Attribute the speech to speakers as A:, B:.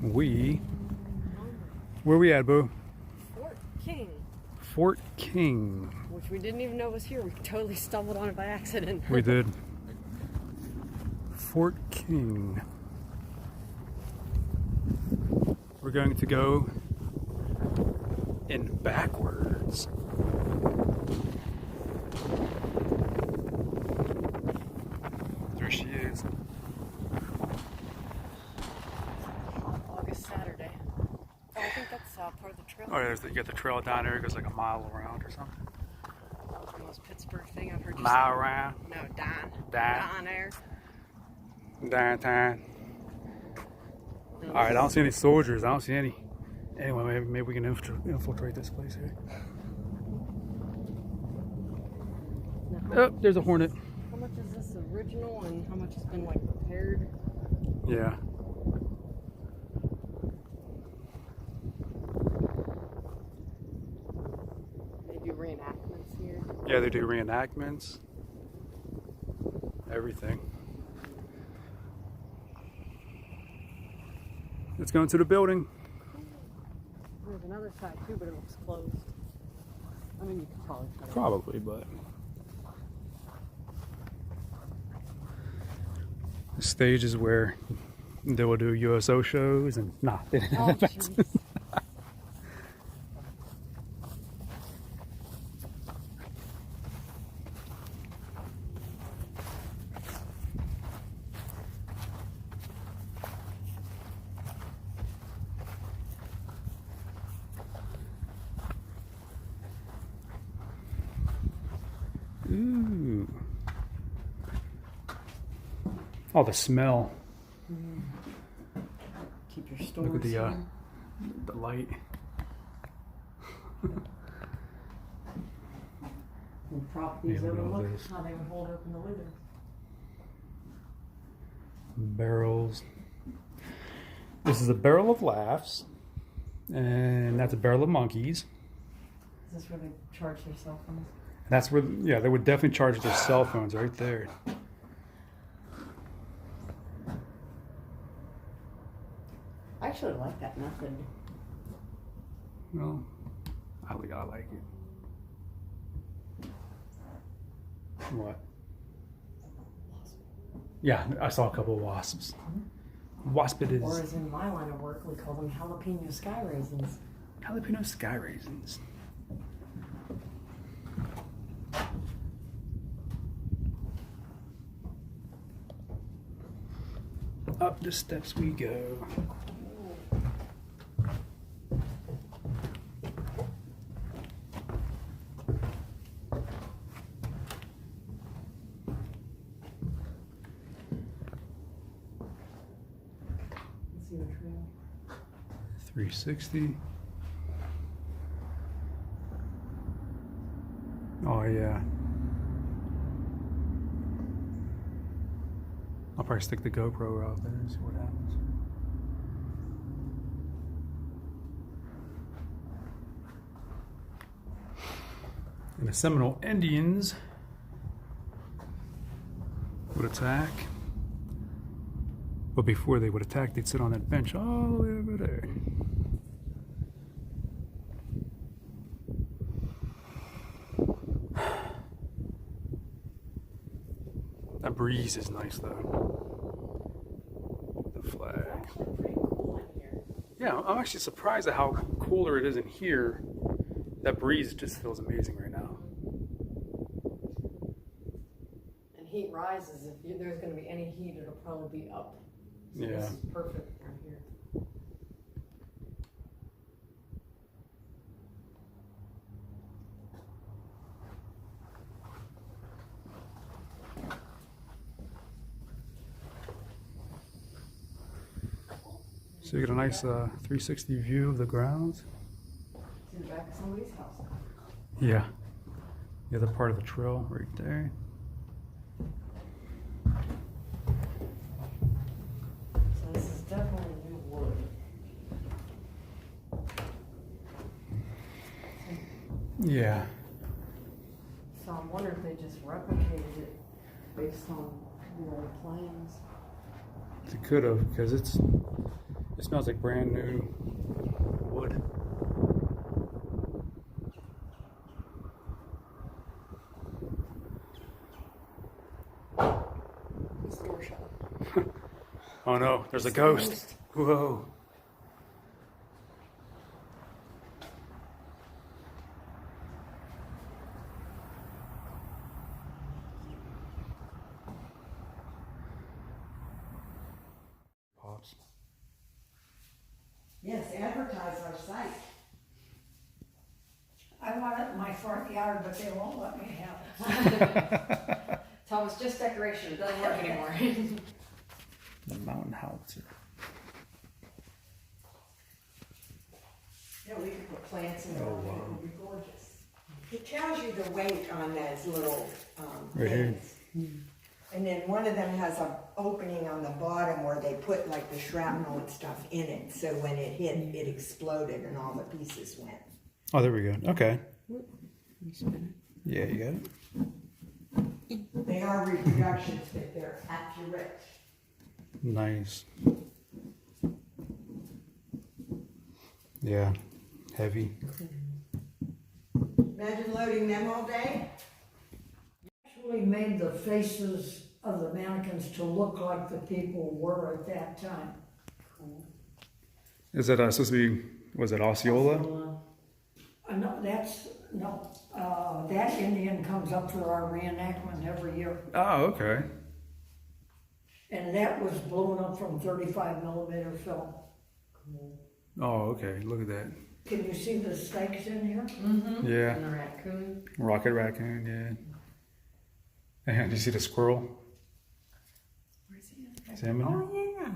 A: Where we at, Boo?
B: Fort King.
A: Fort King.
B: Which we didn't even know was here. We totally stumbled on it by accident.
A: We did. Fort King. We're going to go in backwards. There she is.
B: August Saturday. Oh, I think that's part of the trail.
A: Oh, you got the trail down there. It goes like a mile around or something.
B: That was the most Pittsburgh thing I've heard you
A: Mile
B: say.
A: around.
B: No, Don.
A: Don.
B: Air.
A: Downtown. All right, I don't see any soldiers. I don't see any. Anyway, maybe we can infiltrate this place here.
B: Now,
A: Oh, there's a hornet.
B: how much is this original and how much has been like repaired?
A: Yeah.
B: They do reenactments here.
A: Yeah, they do reenactments. Everything. Let's go into the building.
B: There's another side too, but it looks closed. I mean, you could probably try to.
A: Probably, but the stage is where they will do USO shows and nah, they didn't
B: Oh,
A: have that.
B: jeez.
A: Ooh. Oh, the smell.
B: Keep your stores.
A: Look at the light.
B: And prop these
A: Yeah, look at all
B: overlook
A: this.
B: how they would hold open the windows.
A: Barrels. This is a barrel of laughs, and that's a barrel of monkeys.
B: Is this where they charge their cell phones?
A: That's where, yeah, they would definitely charge their cell phones right there.
B: I actually like that method.
A: Well, I like it. What? Yeah, I saw a couple of wasps. Waspitas.
B: Or as in my line of work, we call them jalapeno sky raisins.
A: Jalapeno sky raisins. Up the steps we go.
B: Let's see the trail.
A: 360. Oh yeah. I'll probably stick the GoPro out there and see what happens. And the Seminole Indians would attack. But before they would attack, they'd sit on that bench all the way over there. That breeze is nice though. The flag.
B: Actually pretty cool in here.
A: Yeah, I'm actually surprised at how cooler it is in here. That breeze just feels amazing right now.
B: And heat rises. If there's going to be any heat, it'll probably be up. So
A: Yeah.
B: this is perfect right here.
A: So you get a nice 360 view of the grounds.
B: See the back of somebody's house.
A: Yeah. The other part of the trail right there.
B: So this is definitely new wood.
A: Yeah.
B: So I'm wondering if they just replicated it based on the old plans.
A: They could have, because it's It smells like brand new wood.
B: It's the door shut.
A: Oh no, there's a ghost. Whoa. Pops.
C: Yes, advertise our site.
D: I want it in my front yard, but they won't let me have it.
B: Tom, it's just decoration. It doesn't work anymore.
A: The mountain howitzer.
C: Yeah, we could put plants in
A: Oh,
C: there,
A: wow.
C: it would be gorgeous. It tells you the weight on those little
A: Right here.
C: things. And then one of them has an opening on the bottom where they put like the shrapnel and stuff in it. So when it hit, it exploded and all the pieces went.
A: Oh, there we go. Okay. Yeah, you got it.
C: They are reproductions, but they're accurate.
A: Nice. Yeah. Heavy.
C: Imagine loading them all day.
D: Actually made the faces of the mannequins to look like the people were at that time.
A: Is that supposed to be, was it Osceola?
D: That Indian comes up for our reenactment every year.
A: Oh, okay.
D: And that was blown up from 35 millimeter film.
A: Oh, okay. Look at that.
D: Can you see the stakes in here?
B: Mm-hmm.
A: Yeah.
B: And the raccoon.
A: Rocket raccoon, yeah. And you see the squirrel?
B: Where's he at?
A: See him in there?
C: Oh, yeah.